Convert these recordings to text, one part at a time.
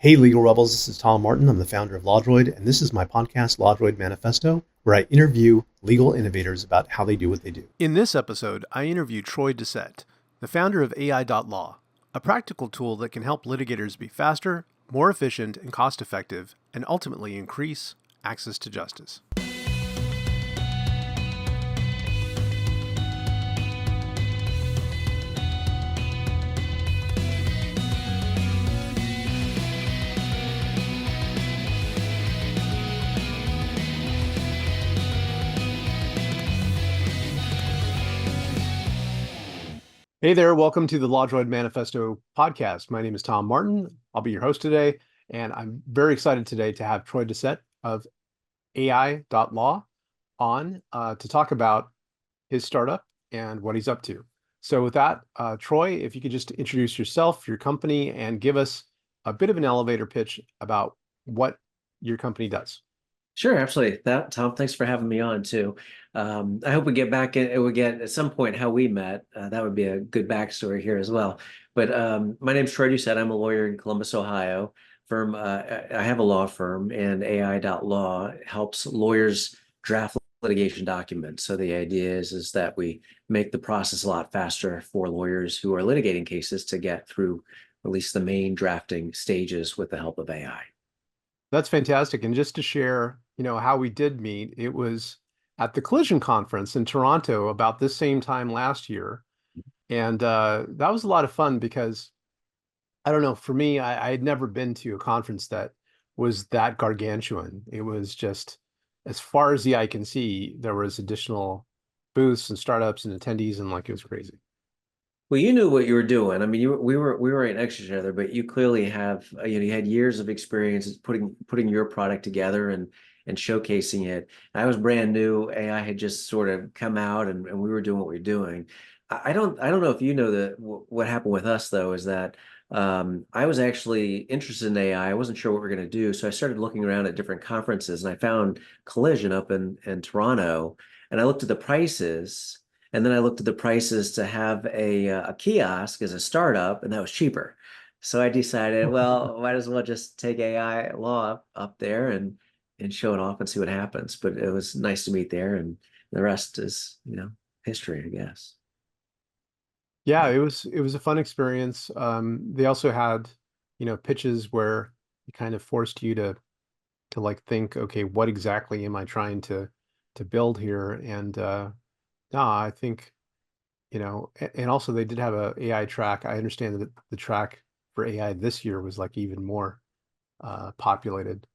Hey, Legal Rebels, this is Tom Martin. I'm the founder of LawDroid, and this is my podcast, LawDroid Manifesto, where I interview legal innovators about how they do what they do. In this episode, I interview Troy Doucet, the founder of AI.Law, a practical tool that can help litigators be faster, more efficient, and cost effective, and ultimately increase access to justice. Hey there, welcome to the LawDroid Manifesto podcast. My name is Tom Martin. I'll be your host today, and I'm very excited today to have Troy Doucet of AI.Law on to talk about his startup and what he's up to. So with that, Troy, if you could just introduce yourself, your company, and give us a bit of an elevator pitch about what your company does. Sure, absolutely. Tom, thanks for having me on too. I hope we get back in, we get at some point how we met. That would be a good backstory here as well. But my name's Troy Doucet. I'm a lawyer in Columbus, Ohio. I have a law firm, and AI.Law helps lawyers draft litigation documents. So the idea is that we make the process a lot faster for lawyers who are litigating cases to get through at least the main drafting stages with the help of AI. That's fantastic. And just to share, how we did meet, it was at the Collision Conference in Toronto about this same time last year. And that was a lot of fun because, I don't know, for me, I had never been to a conference that was that gargantuan. It was just, as far as the eye can see, there was additional booths and startups and attendees, and it was crazy. Well, you knew what you were doing. I mean, we were right next to each other, but you clearly have, you had years of experience putting your product together and showcasing it. I was brand new. AI had just sort of come out, and we were doing what we were doing. I don't know if you know what happened with us though, is that I was actually interested in AI. I wasn't sure what we were going to do, so I started looking around at different conferences, and I found Collision up in Toronto, and I looked at the prices. And then I looked at the prices to have a kiosk as a startup, and that was cheaper. So I decided, well, might as well just take AI.Law up there and show it off and see what happens. But it was nice to meet there, and the rest is, history, I guess. Yeah, it was a fun experience. They also had, pitches where it kind of forced you to think, okay, what exactly am I trying to build here? And no, I think, and also they did have a AI track. I understand that the track for AI this year was even more populated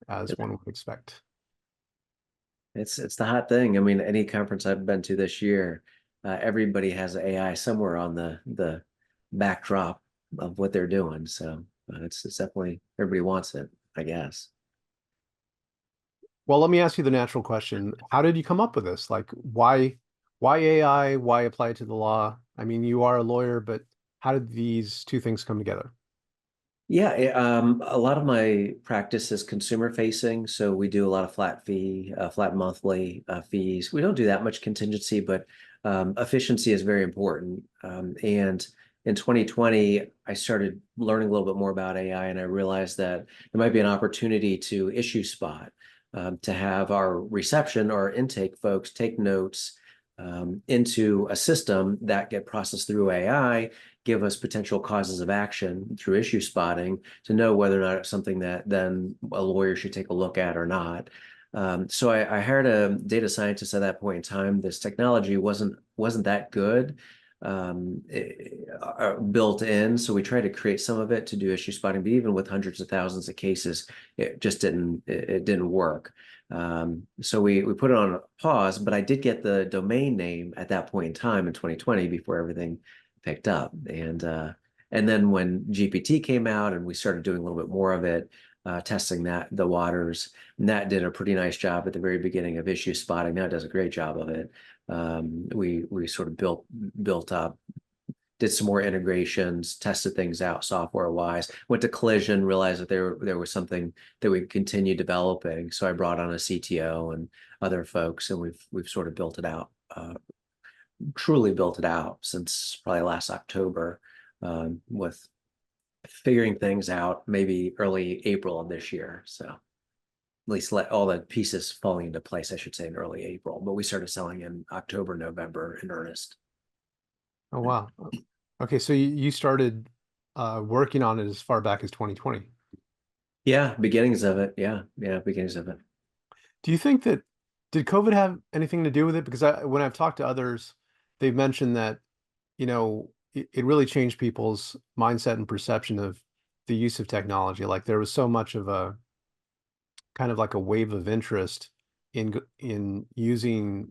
as one would expect. It's the hot thing. I mean, any conference I've been to this year, everybody has AI somewhere on the backdrop of what they're doing. So it's definitely, everybody wants it, I guess. Well, let me ask you the natural question. How did you come up with this? Why AI? Why apply it to the law? I mean, you are a lawyer, but how did these two things come together? Yeah, a lot of my practice is consumer facing. So we do a lot of flat monthly fees. We don't do that much contingency, but efficiency is very important. And in 2020, I started learning a little bit more about AI, and I realized that there might be an opportunity to issue spot, to have our reception or intake folks take notes into a system that get processed through AI, give us potential causes of action through issue spotting to know whether or not it's something that then a lawyer should take a look at or not. So I hired a data scientist at that point in time. This technology wasn't that good built in, so we tried to create some of it to do issue spotting. But even with hundreds of thousands of cases, it just didn't work. So we put it on pause. But I did get the domain name at that point in time in 2020 before everything picked up. And then when GPT came out and we started doing a little bit more of it, testing the waters, and that did a pretty nice job at the very beginning of issue spotting. Now it does a great job of it. We sort of built up, did some more integrations, tested things out software wise, went to Collision, realized that there was something that we could continue developing. So I brought on a CTO and other folks, and we've sort of built it out, truly built it out since probably last October, with figuring things out maybe early April of this year. So at least let all the pieces falling into place, I should say, in early April. But we started selling in October, November in earnest. Oh, wow. Okay, so you started working on it as far back as 2020. Yeah, beginnings of it. Yeah, yeah, beginnings of it. Do you think that did COVID have anything to do with it? Because when I've talked to others, they've mentioned that, it really changed people's mindset and perception of the use of technology. Like there was so much of a kind of like a wave of interest in using,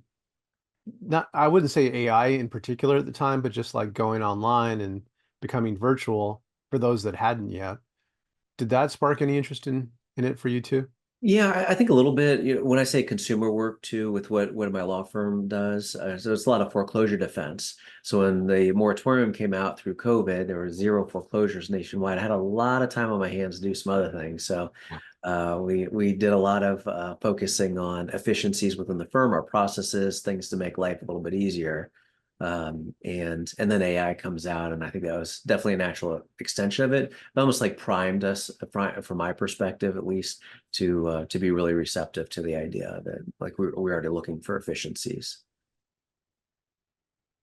not, I wouldn't say AI in particular at the time, but just like going online and becoming virtual for those that hadn't yet. Did that spark any interest in it for you too? Yeah, I think a little bit. When I say consumer work too, with what my law firm does, so it's a lot of foreclosure defense. So when the moratorium came out through COVID, there were zero foreclosures nationwide. I had a lot of time on my hands to do some other things. So we did a lot of focusing on efficiencies within the firm, our processes, things to make life a little bit easier. And then AI comes out, and I think that was definitely a natural extension of it. It almost like primed us, from my perspective at least, to be really receptive to the idea that like we're already looking for efficiencies.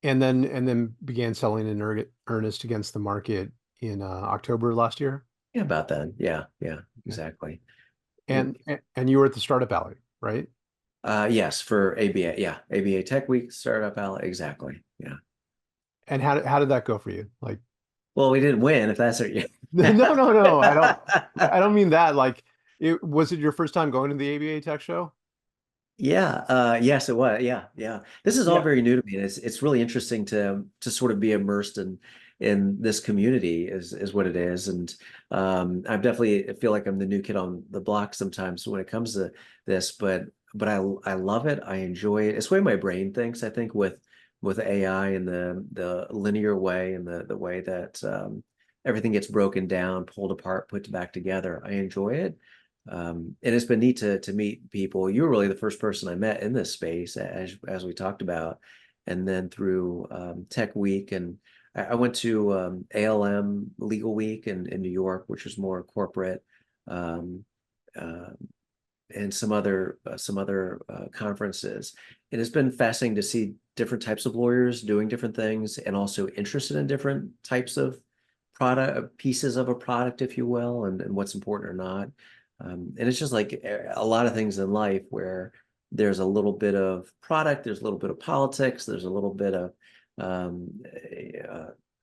And then began selling in earnest against the market in October last year. Yeah, about that. Yeah, yeah, Okay. exactly. And you were at the Startup Alley, right? Yes, for ABA. Yeah, ABA Tech Week, Startup Alley. Exactly. Yeah. And how did that go for you? Like, Well, we didn't win, if that's what you. no, no, no, I don't mean that. Like, was it your first time going to the ABA Tech Show? Yeah, yes, it was. Yeah, yeah. This is all Yeah. very new to me, and it's really interesting to sort of be immersed in this community is what it is. And I definitely feel like I'm the new kid on the block sometimes when it comes to this, but I love it. I enjoy it. It's the way my brain thinks, I think, with AI and the linear way and the way that everything gets broken down, pulled apart, put back together. I enjoy it. And it's been neat to meet people. You were really the first person I met in this space, as we talked about, and then through Tech Week, and I went to ALM Legal Week in New York, which was more corporate, um, uh, and some other conferences. And it's been fascinating to see different types of lawyers doing different things, and also interested in different types of product pieces of a product, if you will, and what's important or not. And it's just like a lot of things in life where there's a little bit of product, there's a little bit of politics, there's a little bit of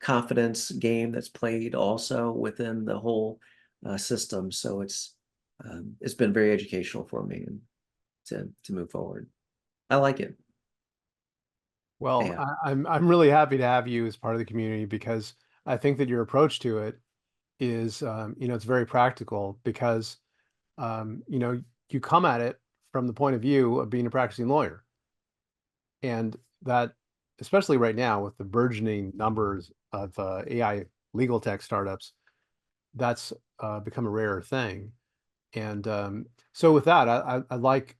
confidence game that's played also within the whole system. So it's been very educational for me and to move forward. I like it. Well, Yeah. I'm really happy to have you as part of the community because I think that your approach to it is, it's very practical because, you come at it from the point of view of being a practicing lawyer. And that, especially right now with the burgeoning numbers of AI legal tech startups, that's become a rare thing. And so with that, I'd like,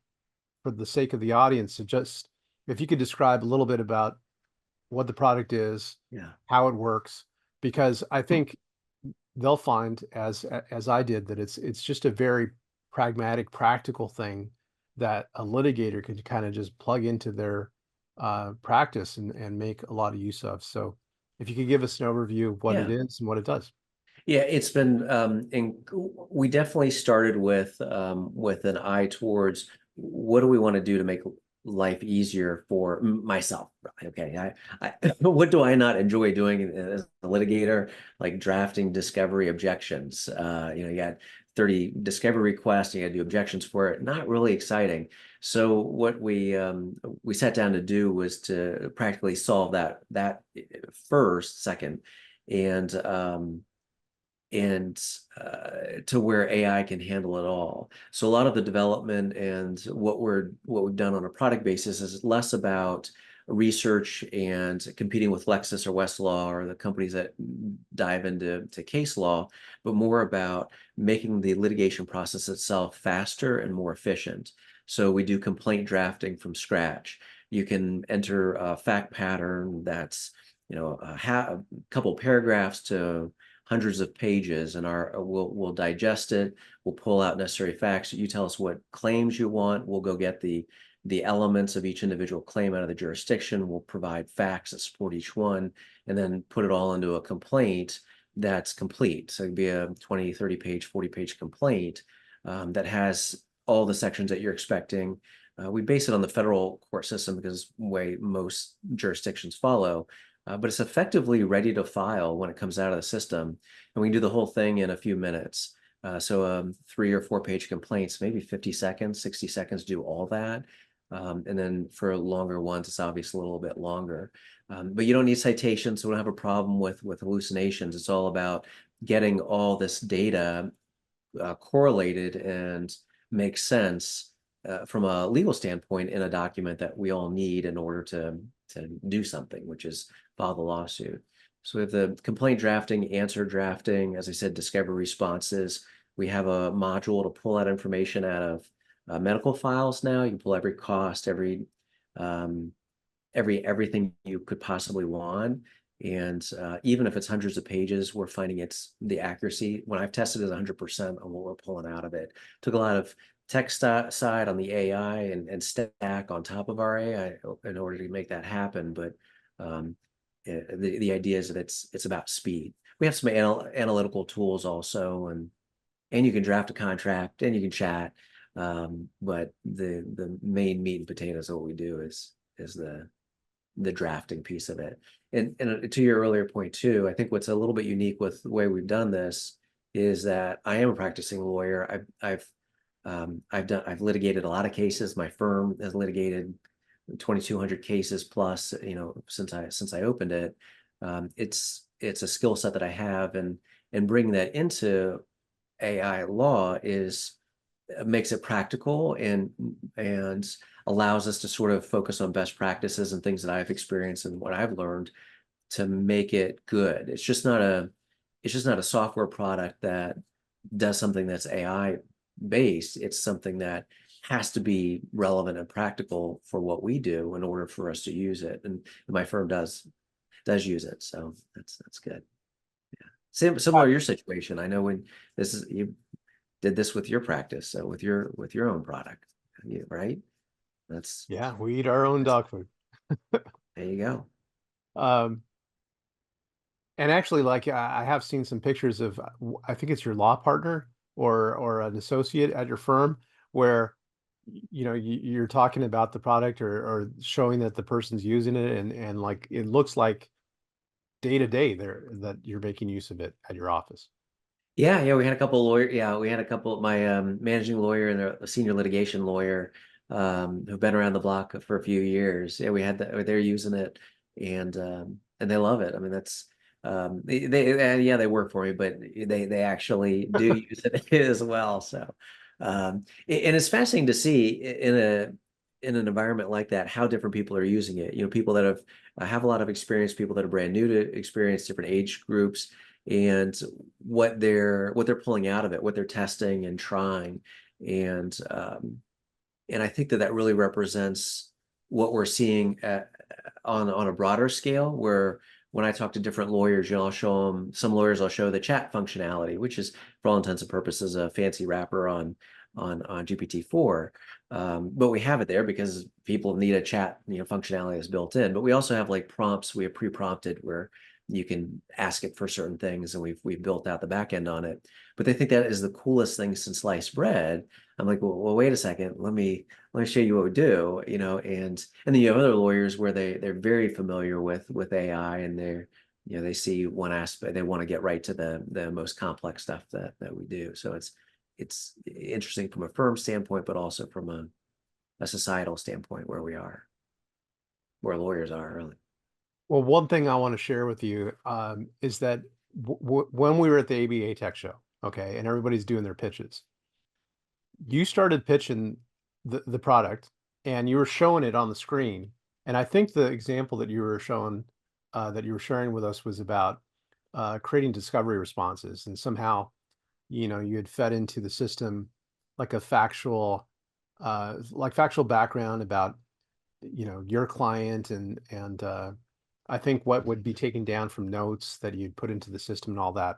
for the sake of the audience, to just, if you could describe a little bit about what the product is, Yeah. how it works, because I think they'll find, as I did, that it's just a very pragmatic, practical thing that a litigator could kind of just plug into their practice and make a lot of use of. So if you could give us an overview of what it Yeah. is and what it does. Yeah, it's been we definitely started with an eye towards what do we want to do to make life easier for myself. Okay, what do I not enjoy doing as a litigator? Like drafting discovery objections. You got 30 discovery requests, you got to do objections for it. Not really exciting. So what we sat down to do was to practically solve that first, second, and and to where AI can handle it all. So a lot of the development and what we've done on a product basis is less about research and competing with Lexis or Westlaw or the companies that dive into case law, but more about making the litigation process itself faster and more efficient. So we do complaint drafting from scratch. You can enter a fact pattern that's a couple paragraphs to hundreds of pages, and we'll digest it. We'll pull out necessary facts. You tell us what claims you want. We'll go get the elements of each individual claim out of the jurisdiction. We'll provide facts that support each one, and then put it all into a complaint that's complete. So it'd be a 20, 30 page, 40 page complaint that has all the sections that you're expecting. We base it on the federal court system because the way most jurisdictions follow, but it's effectively ready to file when it comes out of the system. And we can do the whole thing in a few minutes. So 3 or 4 page complaints, maybe 50 seconds, 60 seconds, do all that. And then for longer ones, it's obviously a little bit longer. But you don't need citations, so we don't have a problem with hallucinations. It's all about getting all this data correlated and make sense from a legal standpoint in a document that we all need in order to do something, which is file the lawsuit. So we have the complaint drafting, answer drafting, as I said, discovery responses. We have a module to pull that information out of medical files now. You can pull every cost, everything you could possibly want. And even if it's hundreds of pages, we're finding it's the accuracy. When I've tested it 100% on what we're pulling out of it. Took a lot of text side on the AI and stack on top of our AI in order to make that happen. But the idea is that it's about speed. We have some analytical tools also, and you can draft a contract and you can chat. But the main meat and potatoes of what we do is the drafting piece of it. And to your earlier point too, I think what's a little bit unique with the way we've done this is that I am a practicing lawyer. I've litigated a lot of cases. My firm has litigated 2,200 cases plus, since I opened it. It's a skill set that I have, and bringing that into AI law makes it practical and allows us to sort of focus on best practices and things that I've experienced and what I've learned to make it good. It's just not a software product that does something that's AI based. It's something that has to be relevant and practical for what we do in order for us to use it. And my firm does use it. So that's good. Yeah. Similar to your situation. I know when you did this with your practice, so with your own product, right? Yeah, we eat our own dog food. There you go. And actually, like I have seen some pictures of, I think it's your law partner or an associate at your firm where you're talking about the product or showing that the person's using it, and like it looks like day to day there that you're making use of it at your office. Yeah, we had a couple of lawyers. Yeah, we had a couple. My managing lawyer and a senior litigation lawyer who've been around the block for a few years. Yeah, we had that. They're using it, and they love it. I mean, that's they work for me, but they actually do use it as well. So, and it's fascinating to see in an environment like that how different people are using it. People that have a lot of experience, people that are brand new to experience, different age groups, and what they're pulling out of it, what they're testing and trying, and I think that really represents what we're seeing on a broader scale. Where when I talk to different lawyers, I'll show them, some lawyers I'll show the chat functionality, which is for all intents and purposes a fancy wrapper on GPT-4. But we have it there because people need a chat functionality that's built in. But we also have like prompts we have pre-prompted where you can ask it for certain things, and we've built out the back end on it. But they think that is the coolest thing since sliced bread. I'm like, well, wait a second, let me show you what we do, and then you have other lawyers where they're very familiar with AI, and they see one aspect, they want to get right to the most complex stuff that we do. So it's interesting from a firm standpoint, but also from a societal standpoint where lawyers are really. Well, one thing I want to share with you is that when we were at the ABA Tech Show, okay, and everybody's doing their pitches, you started pitching the product and you were showing it on the screen. And I think the example that you were showing, that you were sharing with us was about creating discovery responses. And somehow, you had fed into the system like a factual background about, your client and I think what would be taken down from notes that you'd put into the system and all that.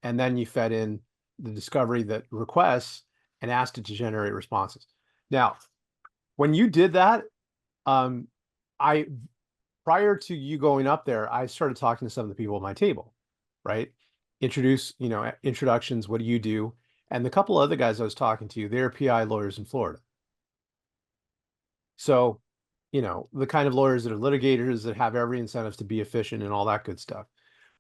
and then you fed in the discovery that requests and asked it to generate responses. Now, when you did that, um, I prior to you going up there, I started talking to some of the people at my table, right? Introductions. What do you do? And the couple other guys I was talking to, they're PI lawyers in Florida. So, the kind of lawyers that are litigators that have every incentive to be efficient and all that good stuff.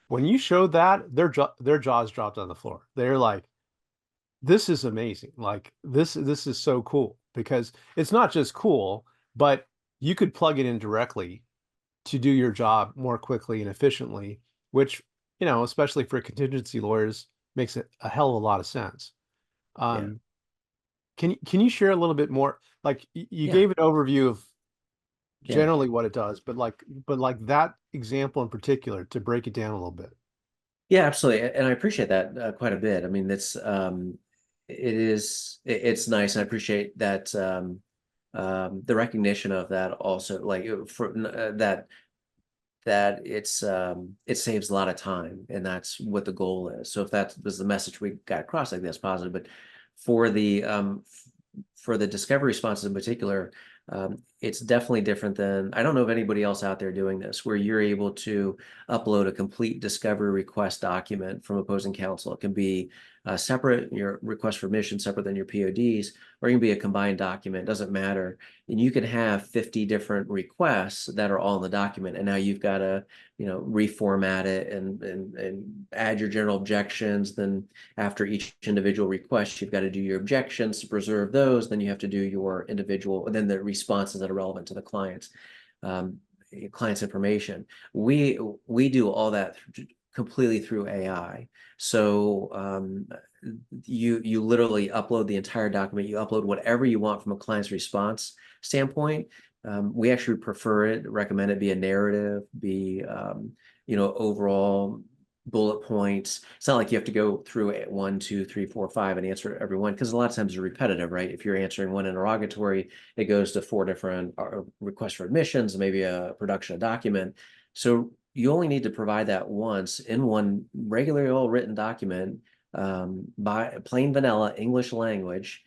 When you showed that, their jaws dropped on the floor. They're like, this is amazing. Like this is so cool, because it's not just cool, but you could plug it in directly to do your job more quickly and efficiently, which, especially for contingency lawyers, makes it a hell of a lot of sense. Yeah. Um, can you share a little bit more? Like you Yeah. gave an overview of Yeah. generally what it does, but like that example in particular, to break it down a little bit. Yeah, absolutely. And I appreciate that quite a bit. I mean, it's nice. And I appreciate that, the recognition of that also, like that it saves a lot of time, and that's what the goal is. So if that was the message we got across, like that's positive. But for the discovery responses in particular, it's definitely different than, I don't know of anybody else out there doing this, where you're able to upload a complete discovery request document from opposing counsel. It can be separate, your request for admission separate than your PODs, or it can be a combined document, doesn't matter. And you can have 50 different requests that are all in the document. And now you've got to, reformat it and add your general objections. Then after each individual request, you've got to do your objections to preserve those. Then you have to do your individual, and then the responses that are relevant to the client's information. We do all that completely through AI. So you literally upload the entire document. You upload whatever you want from a client's response standpoint. We actually prefer it, recommend it be a narrative, be overall bullet points. It's not like you have to go through 1, 2, 3, 4, 5 and answer every one, because a lot of times they're repetitive, right? If you're answering one interrogatory, it goes to 4 different requests for admissions, maybe a production of document. So you only need to provide that once in one regularly all written document, by plain vanilla English language.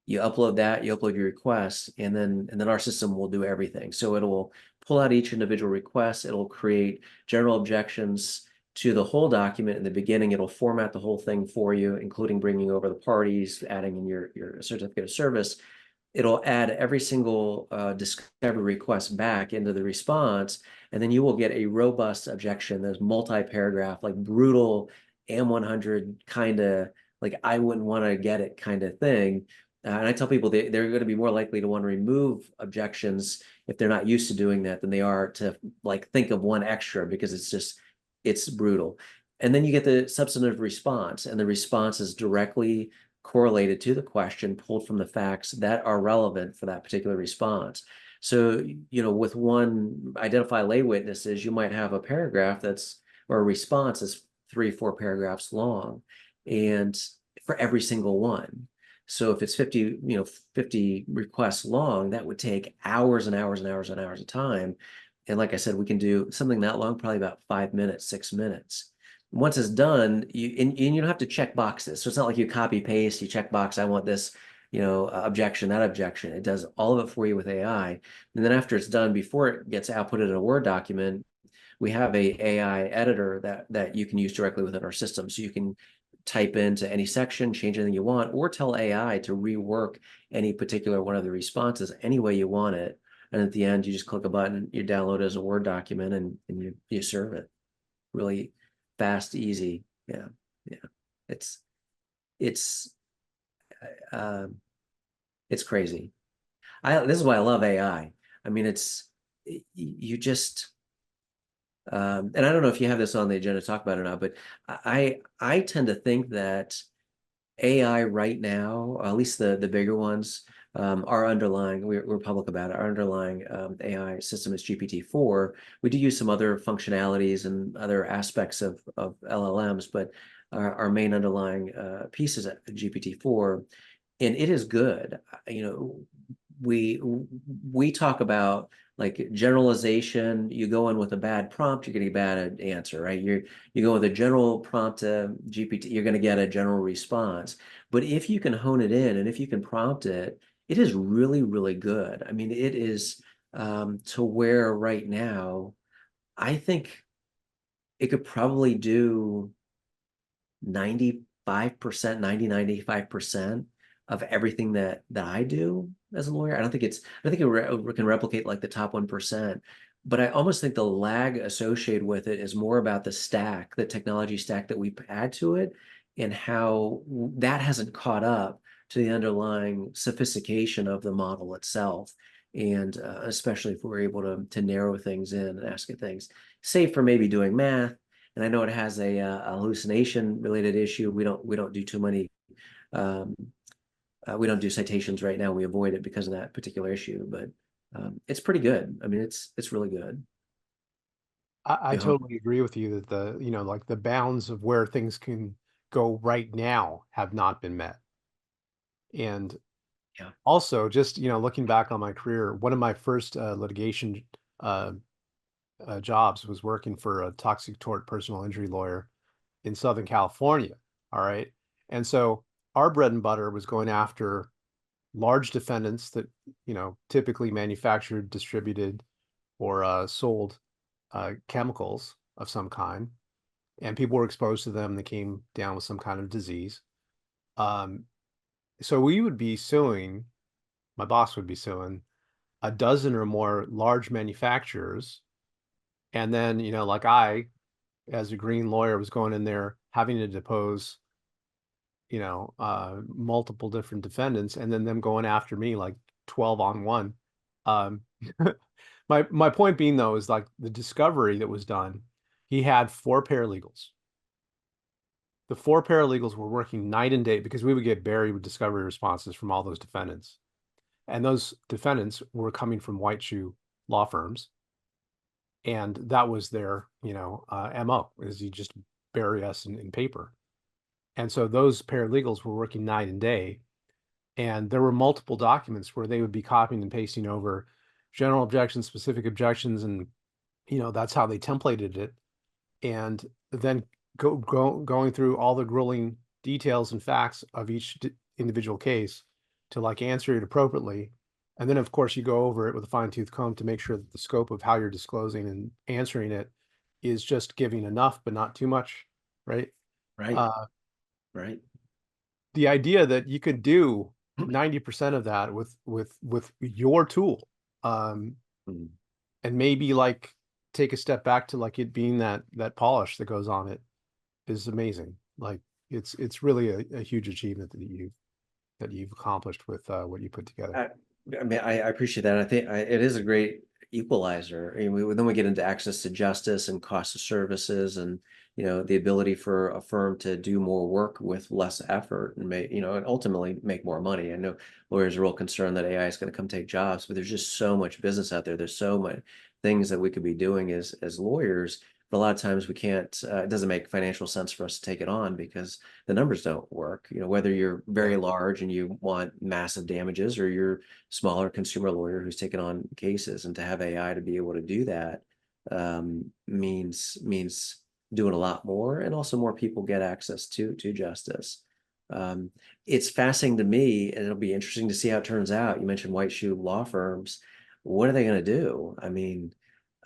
You upload that, you upload your requests, and then our system will do everything. So it'll pull out each individual request. It'll create general objections to the whole document in the beginning. It'll format the whole thing for you, including bringing over the parties, adding in your certificate of service. It'll add every single discovery request back into the response, and then you will get a robust objection that's multi-paragraph, like brutal AM100 kind of, like I wouldn't want to get it kind of thing. And I tell people they're going to be more likely to want to remove objections if they're not used to doing that than they are to like think of one extra, because it's brutal. And then you get the substantive response, and the response is directly correlated to the question, pulled from the facts that are relevant for that particular response. So, with one identify lay witnesses, you might have a paragraph or a response that's 3, 4 paragraphs long, and for every single one. So if it's 50 requests long, that would take hours and hours and hours and hours of time. And like I said, we can do something that long, probably about 5 minutes, 6 minutes. Once it's done, and you don't have to check boxes. So it's not like you copy paste, you check box, I want this, objection, that objection. It does all of it for you with AI. And then after it's done, before it gets outputted in a Word document, we have a AI editor that you can use directly within our system. So you can type into any section, change anything you want, or tell AI to rework any particular one of the responses any way you want it. And at the end, you just click a button, you download it as a Word document, and you serve it. Really fast, easy. Yeah. Yeah. It's it's it's crazy. This is why I love AI. I mean, you just and I don't know if you have this on the agenda to talk about it or not, but I tend to think that AI right now, at least the bigger ones, our underlying, we're public about it, our underlying AI system is GPT-4. We do use some other functionalities and other aspects of LLMs, but our main underlying piece is GPT-4, and it is good. we talk about like generalization. You go in with a bad prompt, you're going to get a bad answer, right? You go with a general prompt to GPT, you're going to get a general response. But if you can hone it in and if you can prompt it, it is really, really good. I mean, it is to where right now, I think it could probably do 95%, 95% of everything that I do as a lawyer. I think it can replicate like the top 1%, but I almost think the lag associated with it is more about the stack, the technology stack that we add to it, and how that hasn't caught up to the underlying sophistication of the model itself. And especially if we're able to narrow things in and ask it things, save for maybe doing math. And I know it has a hallucination related issue. We don't do too many. Um, we don't do citations right now. We avoid it because of that particular issue. But it's pretty good. I mean, it's really good. I Yeah. totally agree with you that like the bounds of where things can go right now have not been met. And Yeah. also, just looking back on my career, one of my first litigation uh, jobs was working for a toxic tort personal injury lawyer in Southern California. All right. And so our bread and butter was going after large defendants that, typically manufactured, distributed, or sold chemicals of some kind. And people were exposed to them. They came down with some kind of disease. Um, so we would be suing, my boss would be suing a dozen or more large manufacturers. And then, like as a green lawyer, was going in there having to depose, multiple different defendants, and then them going after me like 12 on one. Um, my point being though is like the discovery that was done. He had four paralegals. The four paralegals were working night and day because we would get buried with discovery responses from all those defendants. And those defendants were coming from white shoe law firms. And that was their, MO, is you just bury us in paper. And so those paralegals were working night and day. And there were multiple documents where they would be copying and pasting over general objections, specific objections, and that's how they templated it. And then going through all the grueling details and facts of each individual case to like answer it appropriately. And then of course you go over it with a fine-tooth comb to make sure that the scope of how you're disclosing and answering it is just giving enough but not too much, right? Right. Uh, Right. the idea that you could do 90% of that with your tool, um, Mm. and maybe like take a step back to like it being that polish that goes on it is amazing. Like it's really a huge achievement that you've accomplished with what you put together. I, I mean, I appreciate that. I think it is a great equalizer. I mean, then we get into access to justice and cost of services, and the ability for a firm to do more work with less effort and and ultimately make more money. I know lawyers are real concerned that AI is going to come take jobs, but there's just so much business out there. There's so much things that we could be doing as lawyers. But a lot of times we can't. It doesn't make financial sense for us to take it on because the numbers don't work. Whether you're very large and you want massive damages, or you're smaller consumer lawyer who's taken on cases, and to have AI to be able to do that means doing a lot more, and also more people get access to justice. Um, it's fascinating to me, and it'll be interesting to see how it turns out. You mentioned white shoe law firms. What are they going to do? I mean,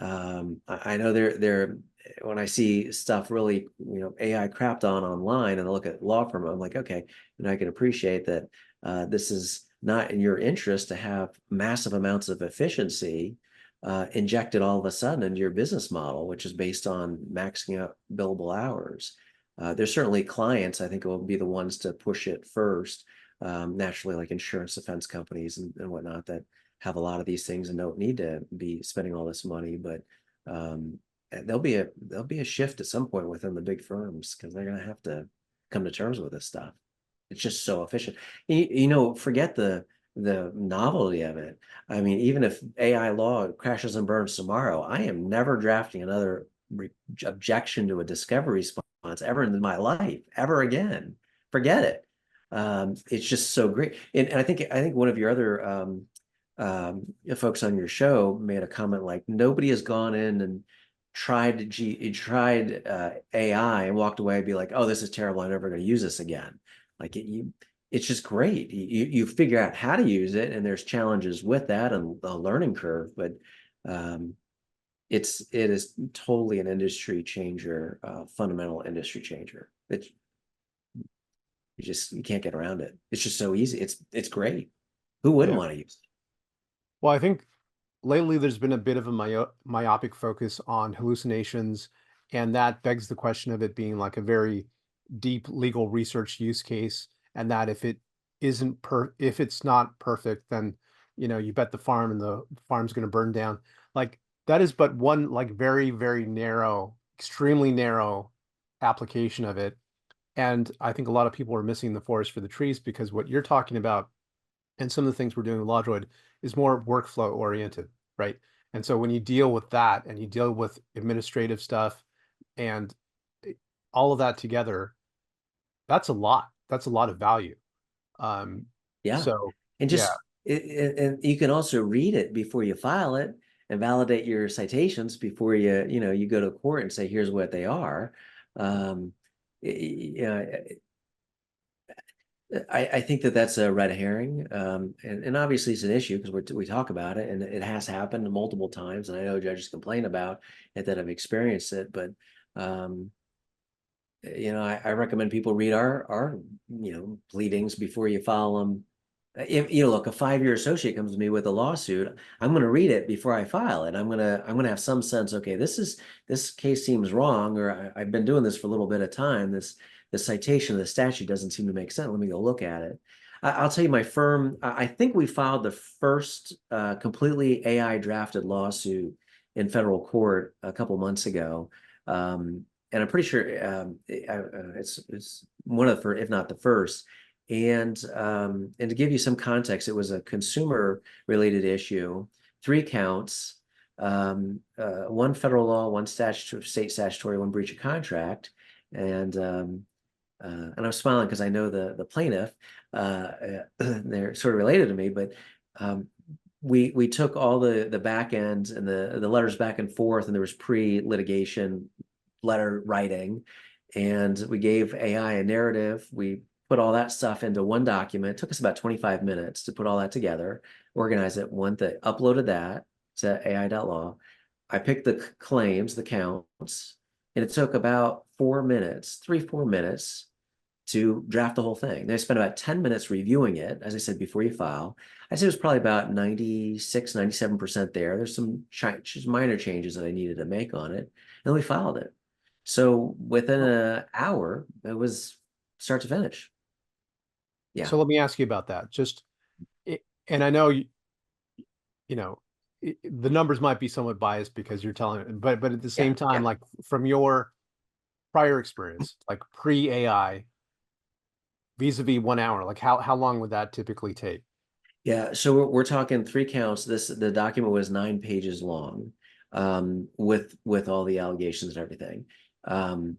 I know they're when I see stuff really, AI crapped on online, and I look at law firm, I'm like, okay, I can appreciate that this is not in your interest to have massive amounts of efficiency injected all of a sudden into your business model, which is based on maxing out billable hours. There's certainly clients, I think, will be the ones to push it first, naturally, like insurance defense companies and whatnot that have a lot of these things and don't need to be spending all this money. But there'll be a shift at some point within the big firms because they're going to have to come to terms with this stuff. It's just so efficient. Forget the novelty of it. I mean, even if AI.Law crashes and burns tomorrow, I am never drafting another objection to a discovery response ever in my life, ever again. Forget it. It's just so great. And I think one of your other folks on your show made a comment like nobody has gone in and tried AI and walked away and be like, oh, this is terrible. I'm never going to use this again. Like it's just great. You figure out how to use it, and there's challenges with that and a learning curve, but um, it is totally an industry changer, fundamental industry changer. You can't get around it. It's just so easy. It's great. Who wouldn't Yeah. want to use it? Well, I think lately there's been a bit of a myopic focus on hallucinations, and that begs the question of it being like a very deep legal research use case, and that if it's not perfect, then you bet the farm and the farm's going to burn down. Like that is but one like very, very narrow, extremely narrow application of it. And I think a lot of people are missing the forest for the trees, because what you're talking about and some of the things we're doing with LawDroid is more workflow oriented, right? And so when you deal with that and you deal with administrative stuff and all of that together, that's a lot. That's a lot of value. Um, Yeah. so And yeah, and you can also read it before you file it and validate your citations before you go to court and say, here's what they are. Um, yeah, I think that that's a red herring. And obviously it's an issue because we talk about it and it has happened multiple times. And I know judges complain about it that have experienced it, but um, I recommend people read our pleadings before you file them. If look, a 5-year associate comes to me with a lawsuit, I'm going to read it before I file it. I'm gonna have some sense. Okay, this case seems wrong, or I've been doing this for a little bit of time. The citation of the statute doesn't seem to make sense. Let me go look at it. I'll tell you, my firm. I think we filed the first completely AI drafted lawsuit in federal court a couple months ago. And I'm pretty sure it's one of the first, if not the first. And to give you some context, it was a consumer related issue, 3 counts, one federal law, one state statutory, one breach of contract, and I'm smiling because I know the plaintiff. They're sort of related to me, but um, we took all the back ends and the letters back and forth, and there was pre-litigation letter writing, and we gave AI a narrative. We put all that stuff into one document. It took us about 25 minutes to put all that together, organize it. One thing, uploaded that to AI.Law. I picked the claims, the counts, and it took about 4 minutes, 4 minutes to draft the whole thing. They spent about 10 minutes reviewing it, as I said, before you file. I'd say it was probably about 96, 97% there. There's some minor changes that I needed to make on it, and we filed it. So within an hour, it was start to finish. Yeah. so let me ask you about that. And I know you know the numbers might be somewhat biased because you're telling it, but at the Yeah. same time, Yeah. like from your prior experience, like pre AI, vis-a-vis 1 hour, like how long would that typically take? Yeah, so we're talking 3 counts. The document was 9 pages long, with all the allegations and everything. Um,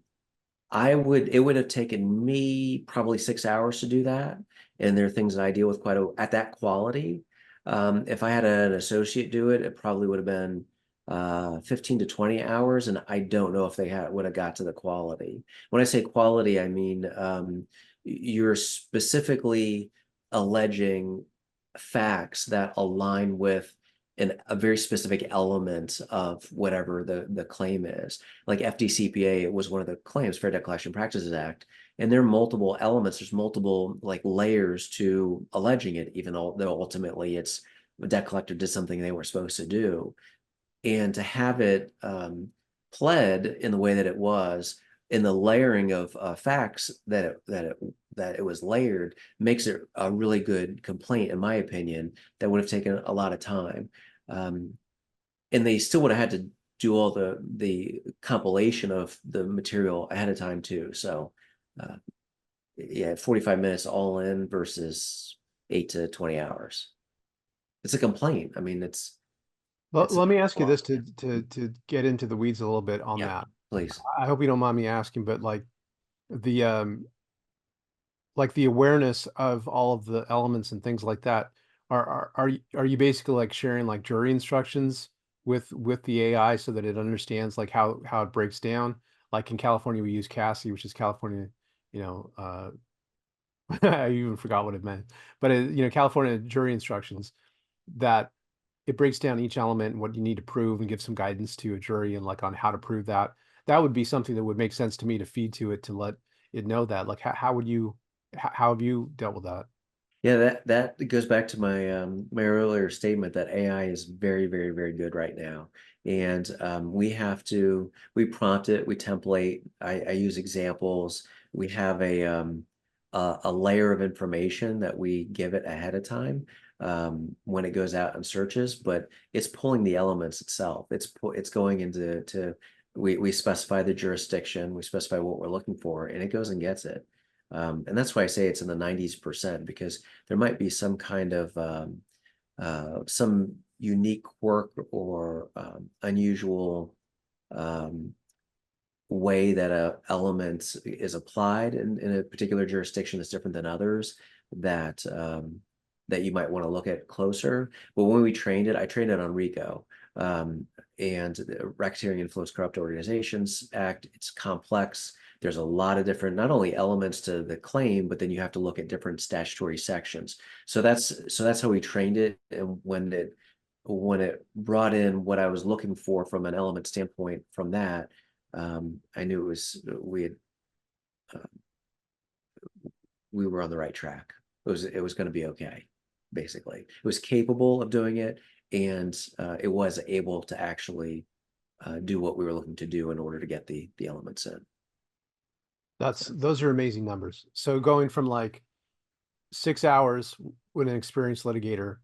it would have taken me probably 6 hours to do that. And there are things that I deal with at that quality. If I had an associate do it, it probably would have been 15 to 20 hours. And I don't know if they would have got to the quality. When I say quality, I mean you're specifically alleging facts that align with a very specific element of whatever the claim is. Like FDCPA was one of the claims, Fair Debt Collection Practices Act, and there are multiple elements. There's multiple like layers to alleging it, even though ultimately it's the debt collector did something they were supposed to do. And to have it pled in the way that it was, in the layering of facts that it was layered, makes it a really good complaint, in my opinion, that would have taken a lot of time. Um, and they still would have had to do all the compilation of the material ahead of time too. So uh, yeah, 45 minutes all in versus 8 to 20 hours. It's a complaint. I mean, it's Let me ask you well, this to get into the weeds a little bit on yeah, that. please. I hope you don't mind me asking, but the like the awareness of all of the elements and things like that. Are you basically like sharing like jury instructions with the AI so that it understands like how it breaks down? Like in California, we use Cassie, which is California, you know, I even forgot what it meant, but California jury instructions that it breaks down each element and what you need to prove and give some guidance to a jury and like on how to prove that. That would be something that would make sense to me to feed to it to let it know that. Like, how would you, how have you dealt with that? Yeah, that goes back to my my earlier statement that AI is very, very, very good right now. And we prompt it, we template, I use examples. We have a layer of information that we give it ahead of time when it goes out and searches, but it's pulling the elements itself. It's going we specify the jurisdiction, we specify what we're looking for, and it goes and gets it. And that's why I say it's in the 90% because there might be some kind of some unique quirk or unusual way that a element is applied in a particular jurisdiction that's different than others that you might want to look at closer. But when we trained it, I trained it on RICO. And the Racketeering Influence Corrupt Organizations Act, it's complex. There's a lot of different, not only elements to the claim, but then you have to look at different statutory sections. So that's how we trained it. And when it brought in what I was looking for from an element standpoint from that, I knew uh, we were on the right track. It was going to be okay, basically. It was capable of doing it, and it was able to actually do what we were looking to do in order to get the elements in. Those are amazing numbers. So going from like 6 hours with an experienced litigator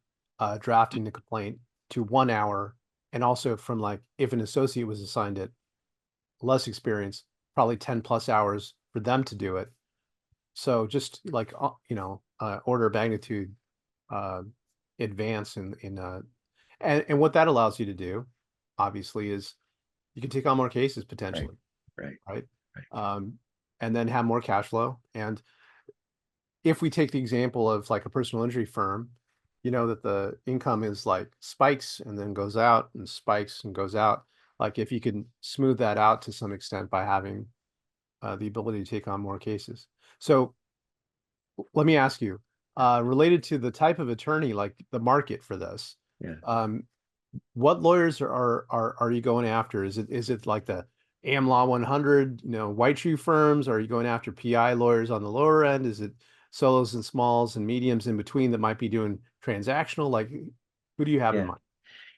drafting the complaint to 1 hour, and also from like if an associate was assigned it, less experience, probably 10 plus hours for them to do it. So just like order of magnitude uh, advance and what that allows you to do, obviously, is you can take on more cases Right, potentially, right, right? right. And then have more cash flow. And if we take the example of like a personal injury firm, you know that the income is like spikes and then goes out and spikes and goes out. Like if you can smooth that out to some extent by having the ability to take on more cases. So let me ask you, related to the type of attorney, like the market for this, Yeah. um, what lawyers are you going after? Is it like the AmLaw 100, white shoe firms? Are you going after PI lawyers on the lower end? Is it solos and smalls and mediums in between that might be doing transactional? Like, who do you have in Yeah. mind?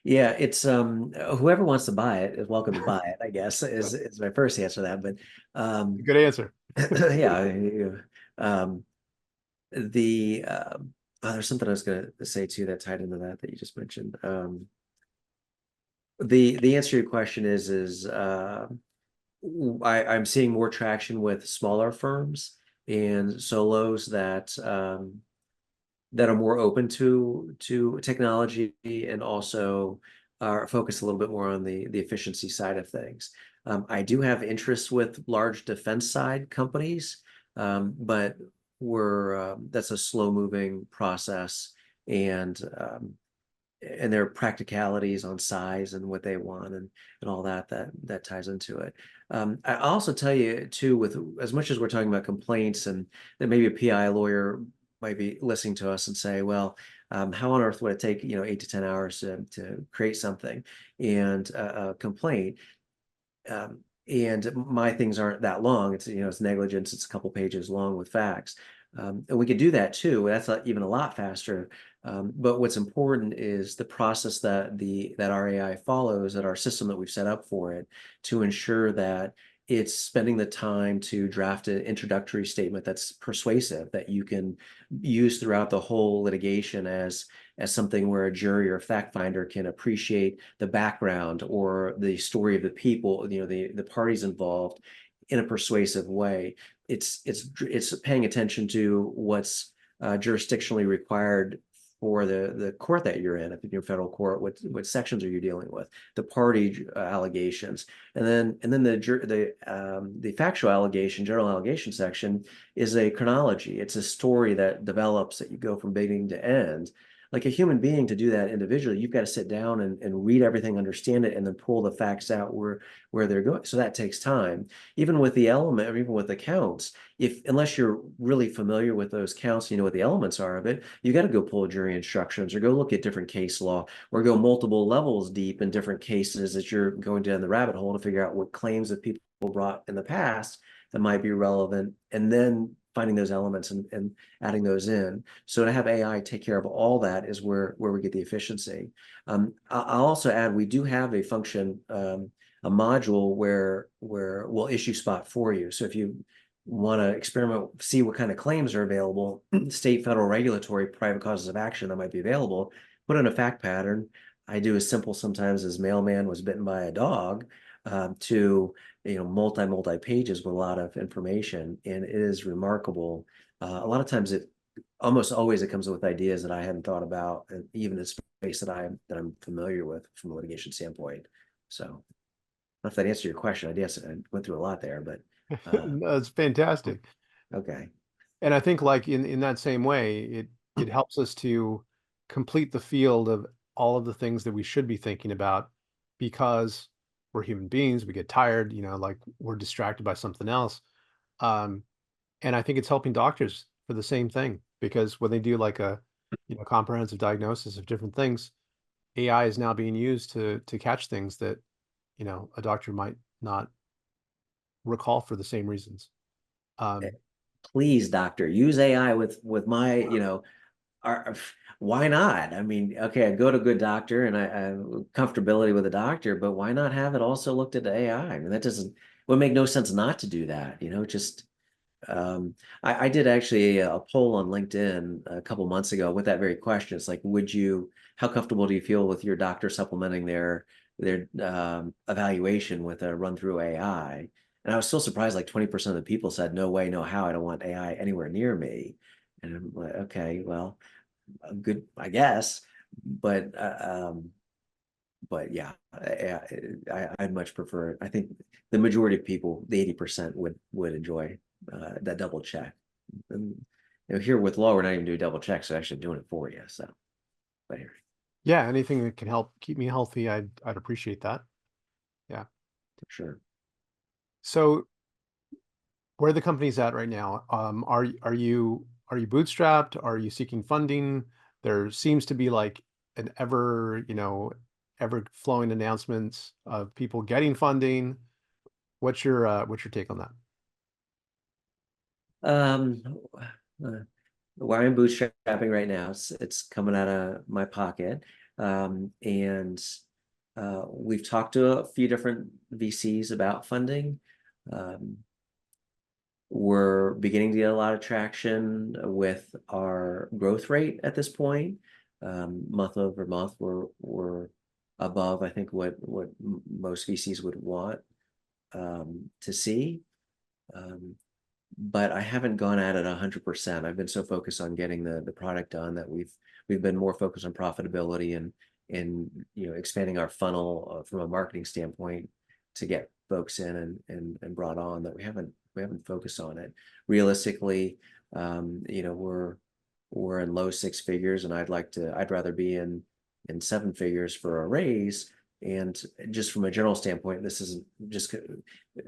Yeah, it's whoever wants to buy it is welcome to buy it, I guess, is my first answer to that. But Good answer. yeah, um there's something I was gonna say too that tied into that you just mentioned. The answer to your question is I'm seeing more traction with smaller firms and solos that are more open to technology and also are focused a little bit more on the efficiency side of things. I do have interest with large defense side companies, but that's a slow moving process, and there are practicalities on size and what they want and all that ties into it. I also tell you too, with as much as we're talking about complaints and that maybe a PI lawyer might be listening to us and say, well, how on earth would it take 8 to 10 hours to create something and a complaint? And my things aren't that long. It's negligence. It's a couple pages long with facts. And we could do that too. That's even a lot faster. But what's important is the process that our AI follows, that our system that we've set up for it, to ensure that it's spending the time to draft an introductory statement that's persuasive, that you can use throughout the whole litigation as something where a jury or fact finder can appreciate the background or the story of the people, the parties involved in a persuasive way. It's paying attention to what's jurisdictionally required for the court that you're in. If you're in federal court, what sections are you dealing with? The party allegations, and then the factual allegation, general allegation section is a chronology. It's a story that develops that you go from beginning to end. like a human being to do that individually, you've got to sit down and read everything, understand it, and then pull the facts out where they're going. So that takes time. Even with the element, or even with the counts, if unless you're really familiar with those counts, you know what the elements are of it, you got to go pull jury instructions or go look at different case law or go multiple levels deep in different cases as you're going down the rabbit hole to figure out what claims that people brought in the past that might be relevant, and then finding those elements and adding those in. So to have AI take care of all that is where we get the efficiency. I'll also add, we do have a function, a module where we'll issue spot for you. So if you want to experiment, see what kind of claims are available, state, federal, regulatory, private causes of action that might be available, put in a fact pattern. I do as simple sometimes as mailman was bitten by a dog, to multi pages with a lot of information, and it is remarkable. A lot of times almost always it comes with ideas that I hadn't thought about, and even in space that I'm familiar with from a litigation standpoint. So I don't know if that answered your question. I guess I went through a lot there, but That's fantastic. okay. And I think like in that same way, it helps us to complete the field of all of the things that we should be thinking about, because we're human beings, we get tired, like we're distracted by something else. Um, and I think it's helping doctors for the same thing, because when they do like a comprehensive diagnosis of different things, AI is now being used to catch things that a doctor might not recall for the same reasons. Um, Please, doctor, use AI with my, are, why not? I mean, okay, I go to a good doctor and I have comfortability with a doctor, but why not have it also looked at the AI? I mean, that would make no sense not to do that, just I did actually a poll on LinkedIn a couple months ago with that very question. It's like, how comfortable do you feel with your doctor supplementing their evaluation with a run through AI? And I was still surprised, like 20% of the people said, no way, no how, I don't want AI anywhere near me. And I'm like, okay, well, good, I guess. But yeah, I'd much prefer it. I think the majority of people, the 80%, would enjoy that double check. And here with law, we're not even doing double checks, so actually doing it for you. So, but here, yeah, anything that can help keep me healthy, I'd appreciate that. Yeah. for sure. So where are the companies at right now? Are you bootstrapped? Are you seeking funding? There seems to be like an ever flowing announcements of people getting funding. What's your take on that? Um, uh, where I'm bootstrapping right now, it's coming out of my pocket, and we've talked to a few different VCs about funding. Um, We're beginning to get a lot of traction with our growth rate at this point. Month over month, we're above, I think, what most VCs would want to see. But I haven't gone at it 100%. I've been so focused on getting the product done that we've been more focused on profitability and expanding our funnel from a marketing standpoint to get folks in and brought on, that we haven't focused on it. Realistically, we're in low six figures, and I'd rather be in seven figures for a raise. And just from a general standpoint, this isn't just,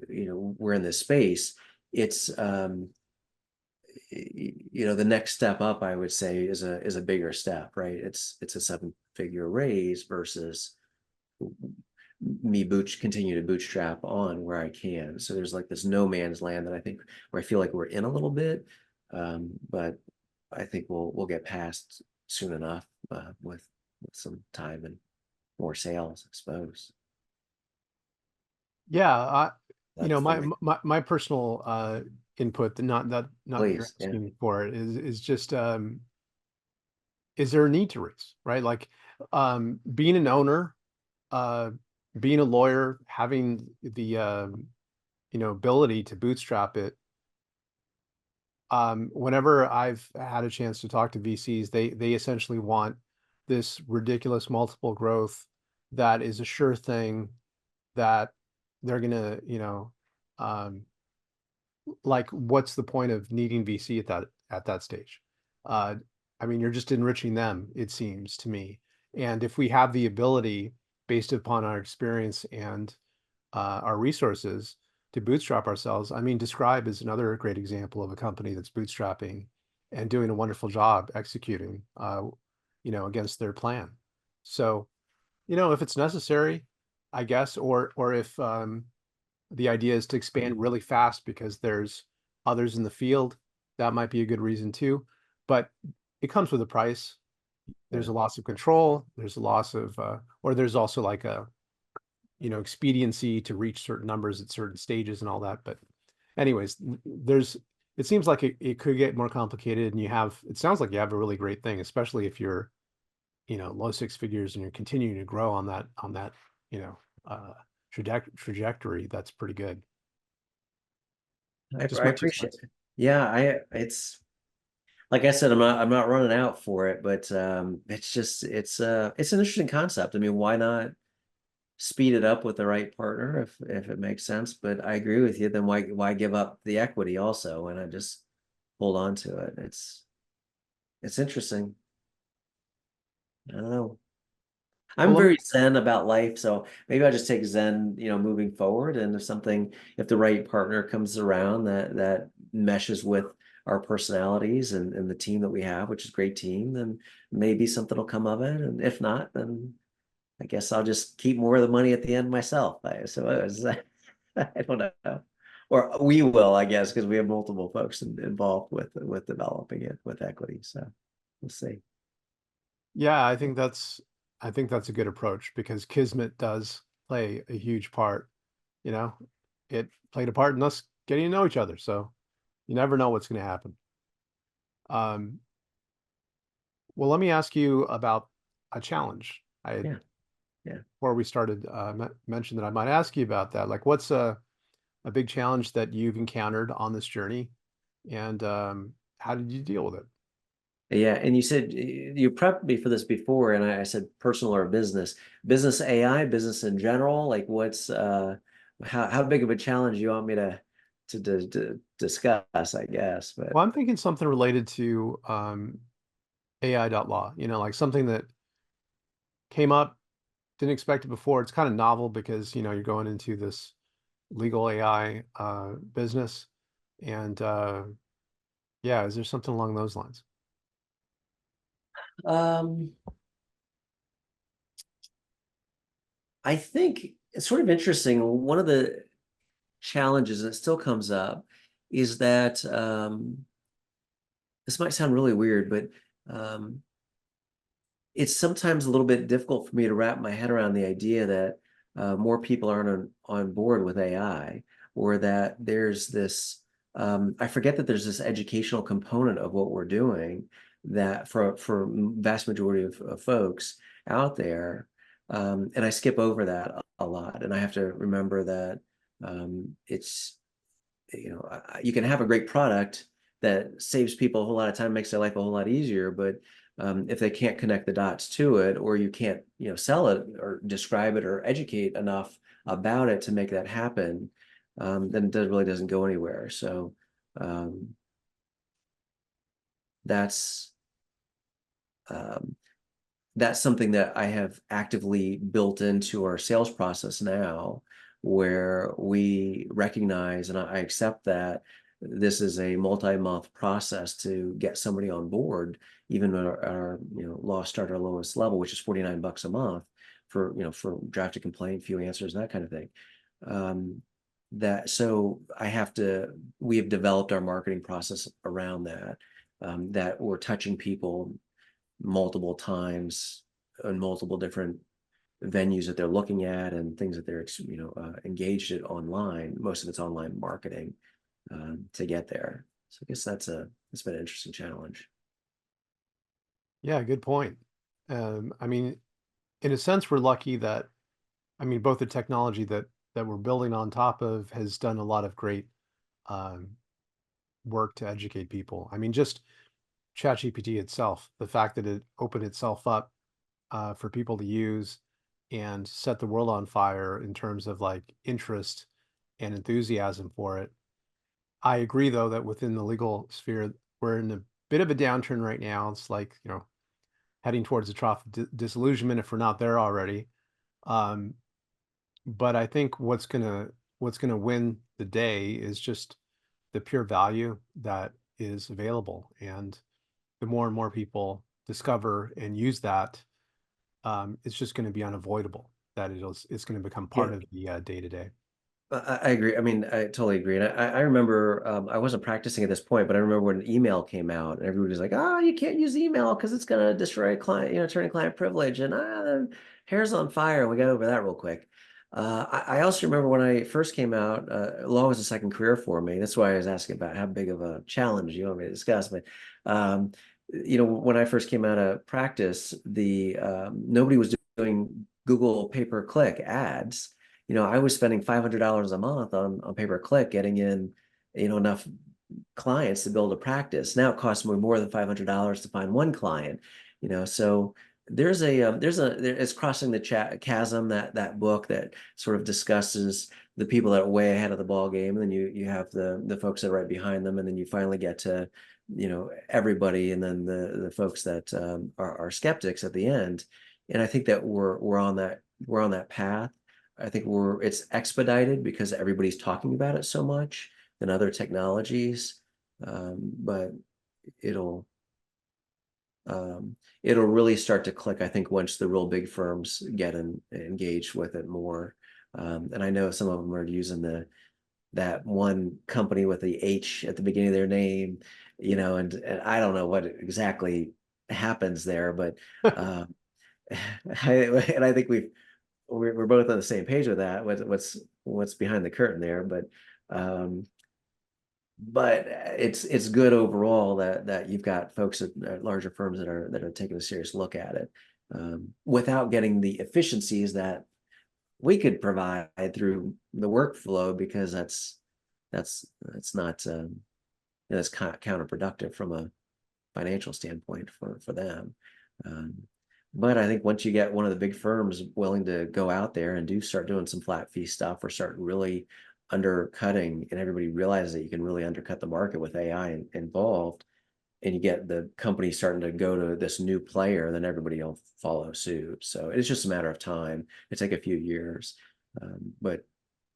we're in this space. It's the next step up, I would say, is a bigger step, right? It's a seven-figure raise versus me continue to bootstrap on where I can. So there's like this no man's land that I think, where I feel like we're in a little bit, but I think we'll get past soon enough, with some time and more sales, I suppose. Yeah, That's the main. my personal input, not that you're Please, yeah. asking for it, is just is there a need to raise, right? Like being an owner, uh being a lawyer, having the ability to bootstrap it. Whenever I've had a chance to talk to VCs, they essentially want this ridiculous multiple growth that is a sure thing, that they're gonna, um, like, what's the point of needing VC at that stage? Uh, I mean, you're just enriching them, it seems to me. And if we have the ability, based upon our experience and our resources, to bootstrap ourselves. I mean, Describe is another great example of a company that's bootstrapping and doing a wonderful job executing, against their plan. So, if it's necessary, I guess, or if the idea is to expand really fast because there's others in the field, that might be a good reason too. But it comes with a price. Yeah. There's a loss of control. There's a loss of, or there's also like a, expediency to reach certain numbers at certain stages and all that. But anyways, it seems like it could get more complicated, and it sounds like you have a really great thing, especially if you're, low six figures and you're continuing to grow on that, you know, uh, trajectory. That's pretty good. Just I my two appreciate cents. it. Yeah, it's like I said, I'm not running out for it, but it's just it's an interesting concept. I mean, why not speed it up with the right partner if it makes sense? But I agree with you. Then why give up the equity also and I just hold on to it? It's interesting. I don't know. Well, I'm let me very zen about life, so maybe I'll just take zen, moving forward. And if the right partner comes around that meshes with our personalities and the team that we have, which is a great team, then maybe something will come of it. And if not, then I guess I'll just keep more of the money at the end myself, I suppose. I don't know. Or we will, I guess, because we have multiple folks involved with developing it with equity. So we'll see. Yeah, I think that's a good approach because Kismet does play a huge part. You know, it played a part in us getting to know each other. So you never know what's going to happen. Um, well, let me ask you about a challenge. I had, Yeah. Yeah. before we started, mentioned that I might ask you about that. Like, what's a big challenge that you've encountered on this journey, and how did you deal with it? Yeah, and you said you prepped me for this before, and I said personal or business AI, business in general. Like, what's how big of a challenge you want me to discuss? I guess, but Well, I'm thinking something related to AI.Law. Like something that came up, didn't expect it before. It's kind of novel because you're going into this legal AI business, and yeah, is there something along those lines? um, I think it's sort of interesting. One of the challenges that still comes up is that this might sound really weird, but um, it's sometimes a little bit difficult for me to wrap my head around the idea that more people aren't on board with AI, or that there's this, I forget that there's this educational component of what we're doing that for vast majority of folks out there. And I skip over that a lot. And I have to remember that it's, you can have a great product that saves people a whole lot of time, makes their life a whole lot easier, but if they can't connect the dots to it, or you can't, sell it or describe it or educate enough about it to make that happen, then it really doesn't go anywhere. So um, that's um, that's something that I have actively built into our sales process now, where we recognize and I accept that this is a multi-month process to get somebody on board, even at our law start our lowest level, which is $49 a month for draft a complaint, few answers, that kind of thing. That so we have developed our marketing process around that, that we're touching people multiple times on multiple different venues that they're looking at and things that they're engaged in online. Most of it's online marketing to get there. So I guess it's been an interesting challenge. Yeah, good point. I mean, in a sense, we're lucky that, I mean, both the technology that we're building on top of has done a lot of great um, work to educate people. I mean, just ChatGPT itself, the fact that it opened itself up for people to use and set the world on fire in terms of like interest and enthusiasm for it. I agree, though, that within the legal sphere, we're in a bit of a downturn right now. It's like, heading towards the trough of disillusionment if we're not there already. Um, but I think what's gonna win the day is just the pure value that is available, and the more and more people discover and use that, it's just going to be unavoidable that it's going to become Yeah. part of the day to day. I agree. I mean, I totally agree. And I remember I wasn't practicing at this point, but I remember when email came out and everybody was like, oh, you can't use email because it's going to destroy client, attorney-client privilege. And the hair's on fire. We got over that real quick. I also remember when I first came out, law was a second career for me. That's why I was asking about how big of a challenge you want me to discuss. But, when I first came out of practice, nobody was doing Google pay-per-click ads. I was spending $500 a month on pay-per-click, getting in, enough clients to build a practice. Now it costs me more than $500 to find one client. So it's crossing the chasm, that book that sort of discusses the people that are way ahead of the ball game, and then you have the folks that are right behind them, and then you finally get to everybody, and then the folks that are skeptics at the end. And I think that we're on that path. I think it's expedited because everybody's talking about it so much than other technologies. But it'll it'll really start to click, I think, once the real big firms get engaged with it more. And I know some of them are using that one company with the H at the beginning of their name, and I don't know what exactly happens there, but I think we're both on the same page with that. What's behind the curtain there, but it's good overall that you've got folks at larger firms that are taking a serious look at it, without getting the efficiencies that we could provide through the workflow, because that's not that's counterproductive from a financial standpoint for them. Um, but I think once you get one of the big firms willing to go out there and start doing some flat fee stuff, or start really undercutting, and everybody realizes that you can really undercut the market with AI involved, and you get the company starting to go to this new player, then everybody will follow suit. So it's just a matter of time. It take a few years, but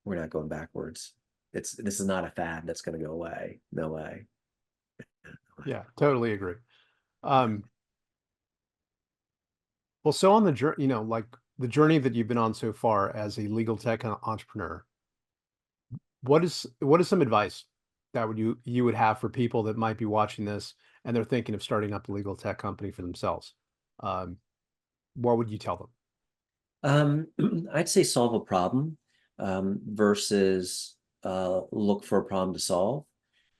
we're not going backwards. This is not a fad that's going to go away. No way. Yeah, totally agree. Well, so on the journey, like the journey that you've been on so far as a legal tech entrepreneur, what is some advice that you would have for people that might be watching this and they're thinking of starting up a legal tech company for themselves? Um, what would you tell them? I'd say solve a problem, versus look for a problem to solve.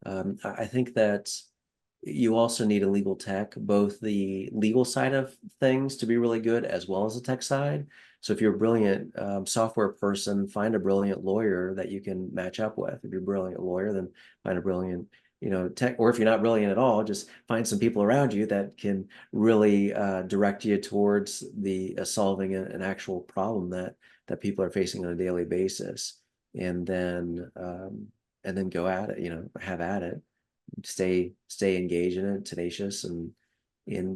I think that you also need a legal tech, both the legal side of things to be really good, as well as the tech side. So if you're a brilliant software person, find a brilliant lawyer that you can match up with. If you're a brilliant lawyer, then find a brilliant, tech. Or if you're not brilliant at all, just find some people around you that can really direct you towards the solving an actual problem that people are facing on a daily basis, and then go at it. Have at it. Stay engaged in it, tenacious, and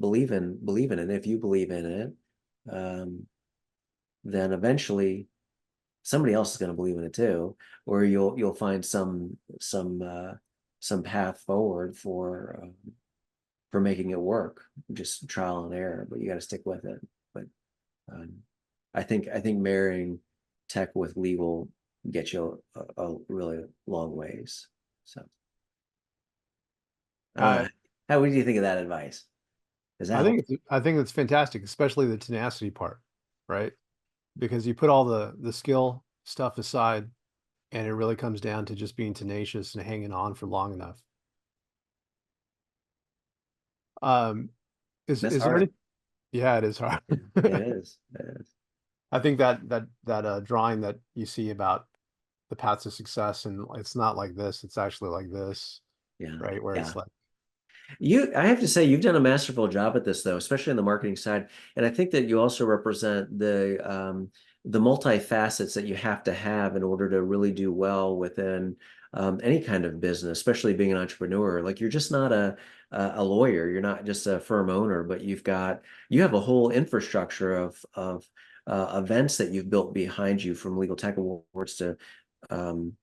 believe in it. If you believe in it, then eventually somebody else is going to believe in it too, or you'll find some path forward for making it work. Just trial and error, but you got to stick with it. But um, I think marrying tech with legal gets you a really long ways. So. Uh, How would you think of that advice? Does that help? I think it's fantastic, especially the tenacity part, right? Because you put all the skill stuff aside, and it really comes down to just being tenacious and hanging on for long enough. Um, That's is there any? hard. Yeah, it is hard. Yeah, it is. It is. I think that drawing that you see about the paths of success, and it's not like this, it's actually like this, Yeah. right? Where it's Yeah. like, I have to say, you've done a masterful job at this, though, especially on the marketing side. And I think that you also represent the multifacets that you have to have in order to really do well within any kind of business, especially being an entrepreneur. Like, you're just not a lawyer. You're not just a firm owner, but you have a whole infrastructure of events that you've built behind you, from legal tech awards um,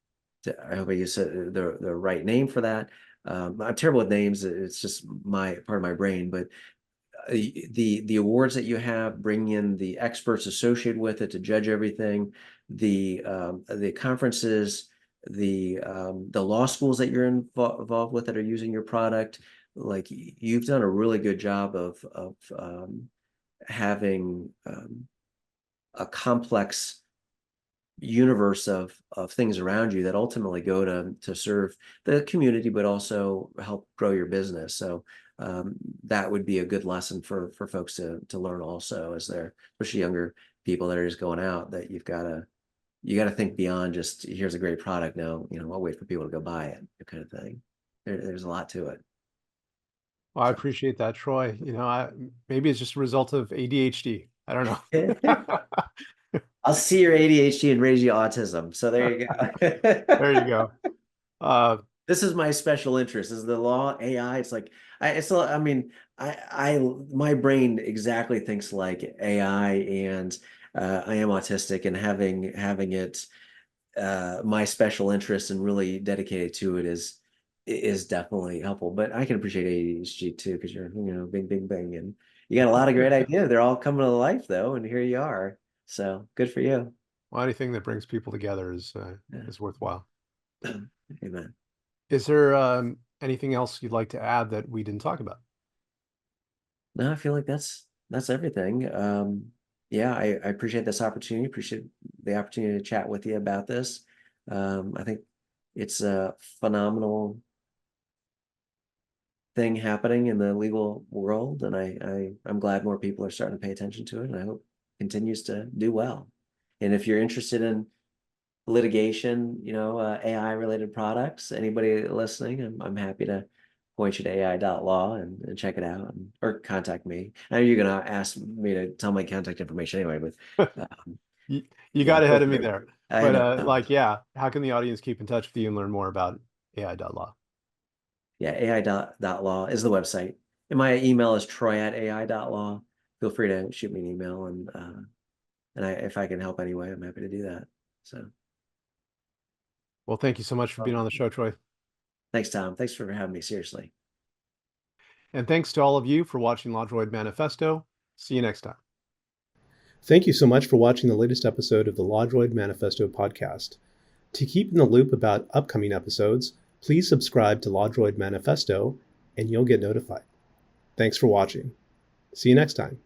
I hope I use the right name for that. I'm terrible with names. It's just my part of my brain, but the awards that you have, bring in the experts associated with it to judge everything, the conferences, the law schools that you're involved with that are using your product. Like, you've done a really good job of having a complex universe of things around you that ultimately go to serve the community, but also help grow your business. So that would be a good lesson for folks to learn also, as they're, especially younger people that are just going out, that you got to think beyond just, here's a great product. No, I'll wait for people to go buy it, kind of thing. There's a lot to it. Well, I So. appreciate that, Troy. Maybe it's just a result of ADHD. I don't know. I'll see your ADHD and raise you autism. So there you There you go. go. Uh, This is my special interest. Is the law, AI? It's like I mean, my brain exactly thinks like AI, and I am autistic, and having it my special interest and really dedicated to it is definitely helpful. But I can appreciate ADHD too, because you're, bing, bing, bing, and you got a lot of great ideas. They're all coming to life though, and here you are. So good for you. well, anything that brings people together Yeah. is worthwhile. Amen. Is there anything else you'd like to add that we didn't talk about? No, I feel like that's everything. Yeah, I appreciate this opportunity. Appreciate the opportunity to chat with you about this. I think it's a phenomenal thing happening in the legal world, and I'm glad more people are starting to pay attention to it, and I hope it continues to do well. And if you're interested in litigation, AI related products, anybody listening, I'm happy to point you to AI.Law and check it out, or contact me. I know you're gonna ask me to tell my contact information anyway, but You, you yeah, got feel ahead of me free. there. I But know. yeah, how can the audience keep in touch with you and learn more about AI.law? Yeah, AI.Law is the website. And my email is troy@ai.law. Feel free to shoot me an email, and if I can help anyway, I'm happy to do that. So Well, thank you so much for being on the show, Troy. thanks, Tom. Thanks for having me. Seriously. And thanks to all of you for watching LawDroid Manifesto. See you next time. Thank you so much for watching the latest episode of the LawDroid Manifesto podcast. To keep in the loop about upcoming episodes, please subscribe to LawDroid Manifesto and you'll get notified. Thanks for watching. See you next time.